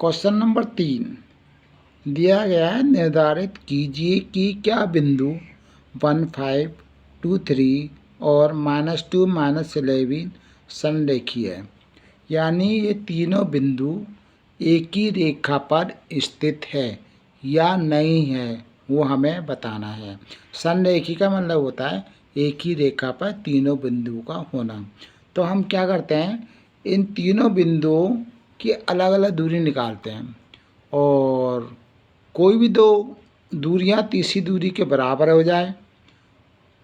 Question number 3 दिया गया है, निर्धारित कीजिए कि क्या बिंदु 1, 5, 2, 3 और -2, -11 संरेखीय है। यानी ये तीनों बिंदु एक ही रेखा पर स्थित है या नहीं है, वो हमें बताना है। संरेखी का मतलब होता है एक ही रेखा पर तीनों बिंदुओं का होना। तो हम क्या करते हैं, इन तीनों बिंदुओं की अलग अलग दूरी निकालते हैं और कोई भी दो दूरियां तीसरी दूरी के बराबर हो जाए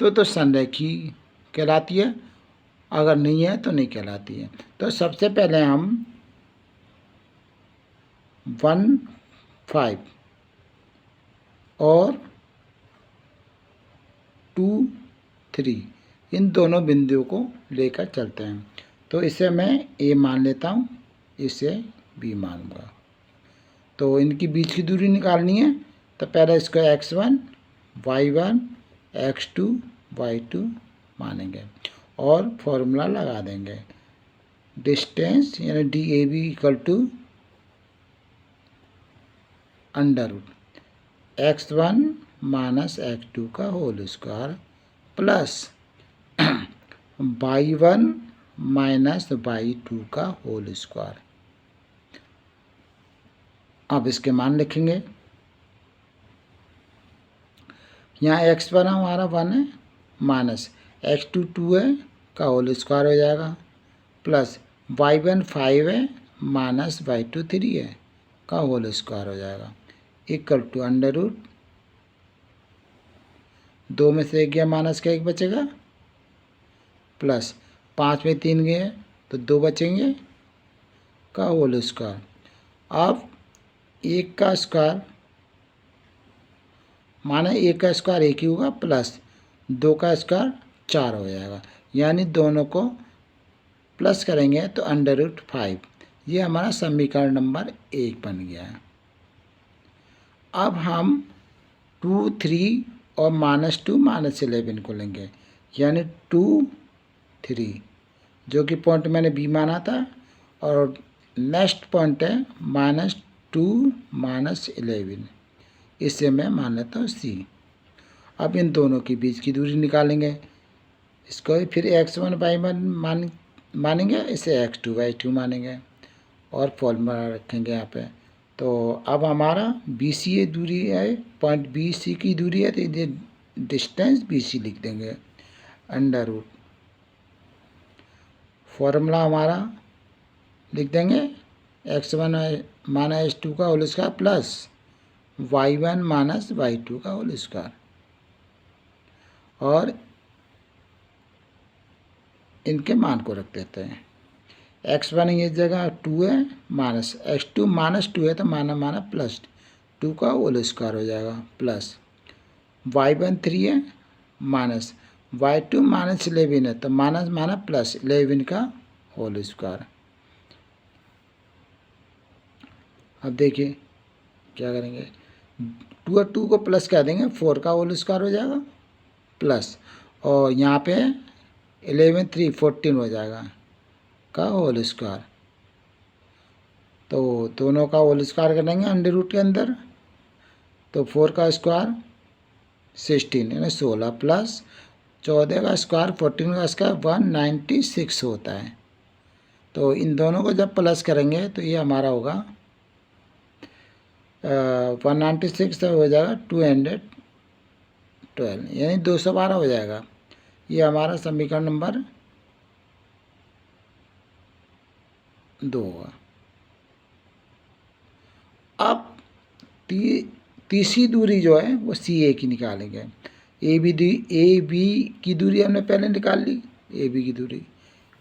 तो संरेखी कहलाती है, अगर नहीं है तो नहीं कहलाती है। तो सबसे पहले हम 1, 5 और 2, 3 इन दोनों बिंदुओं को लेकर चलते हैं। तो इसे मैं ए मान लेता हूँ, इसे बी मानूंगा। तो इनकी बीच की दूरी निकालनी है, तो पहले इसको x1, y1, x2, y2 मानेंगे और फॉर्मूला लगा देंगे। डिस्टेंस यानी DAB equal to √x1 minus x2 का whole square plus y1 minus y2 का होल स्क्वायर। अब इसके मान लिखेंगे। यहाँ x1 हमारा 1 है, माइनस x2 2 है का होल स्क्वायर हो जाएगा, प्लस y1 5 है, माइनस y2 3 है का होल स्क्वायर हो जाएगा, इक्वल टू √2 में से 1 गया, माइनस का 1 बचेगा, प्लस 5 में 3 गए तो 2 बचेंगे का होल स्क्वायर। अब 1 का स्क्वायर माने 1 का स्क्वायर 1 ही होगा, प्लस 2 का स्क्वायर 4 हो जाएगा, यानी दोनों को प्लस करेंगे तो √5। ये हमारा समीकरण नंबर 1 बन गया है। अब हम 2, 3 और -2, -11 को लेंगे, यानी 2, 3 जो कि पॉइंट मैंने बी माना था, और नेक्स्ट पॉइंट है -2, -11, इसे मैं मान लेता हूँ सी। अब इन दोनों के बीच की दूरी निकालेंगे, इसको फिर x1 y1 मानेंगे, इसे x2 y2 मानेंगे और फॉर्मूला रखेंगे यहाँ पे। तो अब हमारा BC ये दूरी है, पॉइंट BC की दूरी है, तो ये डिस्टेंस BC लिख देंगे। √ फॉर्मूला हमारा लिख देंगे x1 माइनस x2 का whole square plus y1 minus y2 का होल स्क्वायर, और इनके मान को रख देते हैं। x1 ये जगह 2 है, माइनस x2 -2 है तो माना प्लस 2 का होल स्क्वायर हो जाएगा, प्लस y1 3 है, माइनस y2 -11 है तो माना प्लस 11 का होल स्क्वायर। अब देखिए क्या करेंगे, 2 और 2 को प्लस कर देंगे, 4 का होल स्क्वायर हो जाएगा, प्लस और यहाँ पे 11 3 14 हो जाएगा का होल स्क्वायर। तो दोनों का होल स्क्वायर करेंगे √ के अंदर, तो 4 का स्क्वायर 16 यानी 16, प्लस 14 का स्क्वायर 14 का स्क्वायर 196 होता है। तो इन दोनों को जब प्लस करेंगे तो ये हमारा होगा 196 हो जाएगा 212, यानी 212 हो जाएगा। ये हमारा समीकरण नंबर 2 होगा। अब तीसरी दूरी जो है वो CA की निकालेंगे। AB की दूरी हमने पहले निकाल ली, AB की दूरी,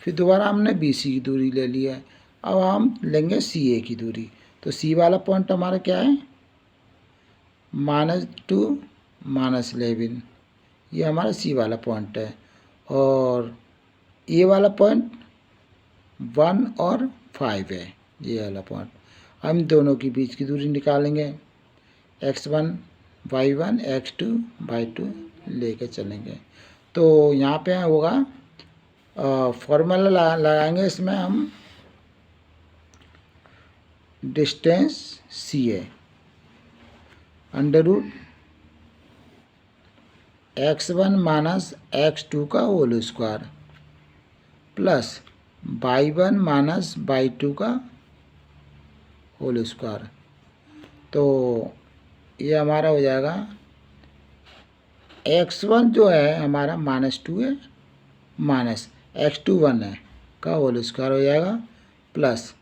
फिर दोबारा हमने BC की दूरी ले ली है। अब हम लेंगे CA की दूरी। तो C वाला पॉइंट हमारा क्या है, -2, -11, ये हमारा C वाला पॉइंट है, और A वाला पॉइंट 1 और 5 है, ये वाला पॉइंट। हम दोनों के बीच की दूरी निकालेंगे, x1 y1 x2 y2 लेके चलेंगे। तो यहाँ पे होगा फॉर्मूला लगाएंगे, इसमें हम डिस्टेंस सी है, under root x1 minus x2 का whole square plus y1 minus y2 का होल स्क्वायर। तो ये हमारा हो जाएगा x1 जो है हमारा -2 है, माइनस x2 1 है का होल स्क्वायर हो जाएगा प्लस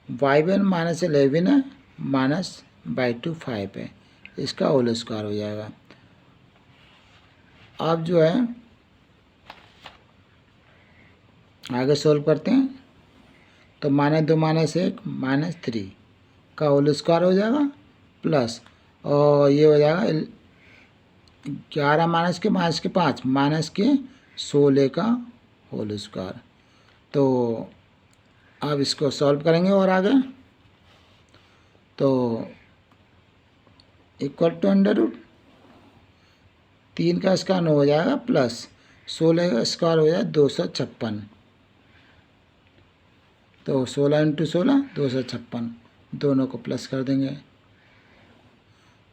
y1 माइनस 11 है माइनस y2 5 है, इसका होल स्क्वायर हो जाएगा। अब जो है आगे सॉल्व करते हैं तो -2 -1 -3 का होल स्क्वायर हो जाएगा प्लस और ये हो जाएगा 11 माइनस के -5 माइनस के 16 का होल स्क्वायर। तो अब इसको सॉल्व करेंगे और आगे तो इक्वल टू अंडर रूट 3 का स्क्वायर हो जाएगा प्लस 16 का स्क्वायर हो जाएगा 256। तो 16 × 16 256, दोनों को प्लस कर देंगे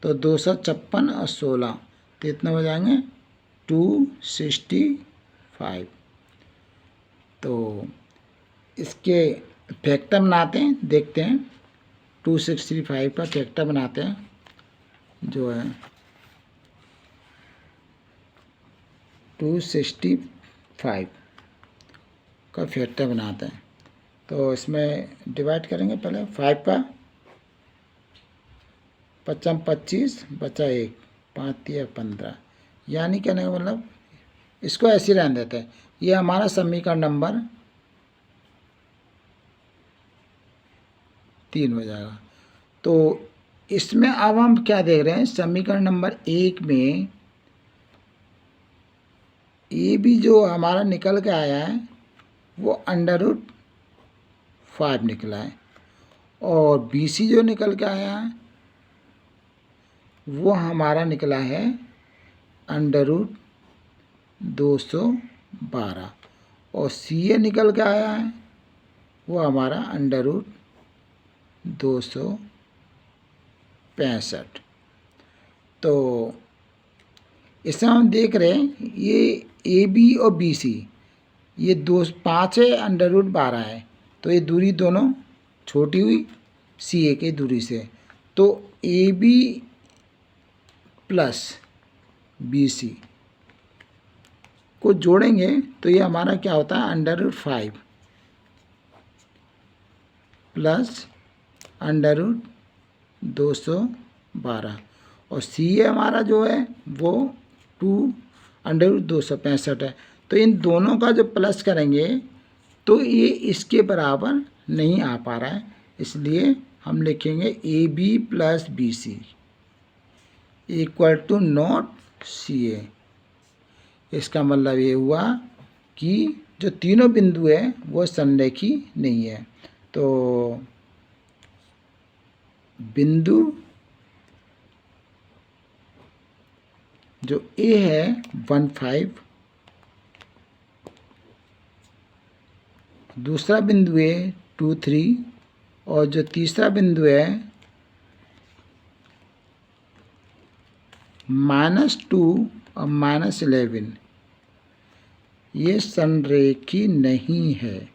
तो 256 और 16 तो इतने हो जाएंगे 265। तो इसके फैक्टर बनाते हैं, देखते हैं 265 का फैक्टर बनाते हैं, जो है 265 का फैक्टर बनाते हैं। तो इसमें डिवाइड करेंगे पहले 5 का 5 25 बचा 1 5 3 15, यानी कहने का मतलब इसको ऐसे ही रहने देते हैं। ये हमारा समीकरण नंबर 3 हो जाएगा। तो इसमें अब हम क्या देख रहे हैं, समीकरण नंबर 1 में ये भी जो हमारा निकल के आया है वो √5 निकला है और BC जो निकल के आया है वो हमारा निकला है √212 और CA निकल के आया है वो हमारा √265। तो इसमें हम देख रहे हैं ये AB और BC ये 5 है, √12 है, तो ये दूरी दोनों छोटी हुई CA की दूरी से। तो AB प्लस BC को जोड़ेंगे तो ये हमारा क्या होता है √5 प्लस √212 और CA हमारा जो है वो √265 है। तो इन दोनों का जो प्लस करेंगे तो ये इसके बराबर नहीं आ पा रहा है, इसलिए हम लिखेंगे AB plus BC equal to not CA। इसका मतलब ये हुआ कि जो तीनों बिंदु है वो समरेखी नहीं है। तो बिंदु जो A है 15, दूसरा बिंदु है 23 और जो तीसरा बिंदु है -2 और -11, ये संरेखी नहीं है।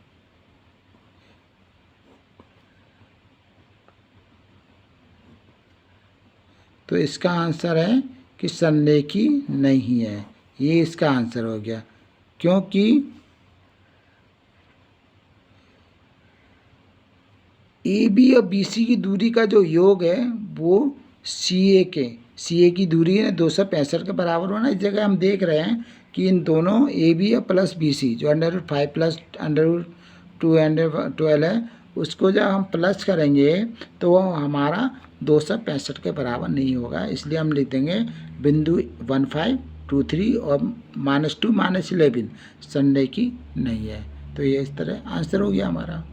तो इसका आंसर है कि संरेखी नहीं है, ये इसका आंसर हो गया, क्योंकि AB और BC की दूरी का जो योग है वो CA की दूरी है 265 के बराबर होना। इस जगह हम देख रहे हैं कि इन दोनों AB और प्लस BC जो √5 प्लस √212 है उसको जब हम प्लस करेंगे तो वो हमारा 265 के बराबर नहीं होगा, इसलिए हम लिख देंगे बिंदु 15, 23 और -2 -11 संरेखी नहीं है। तो ये इस तरह आंसर हो गया हमारा।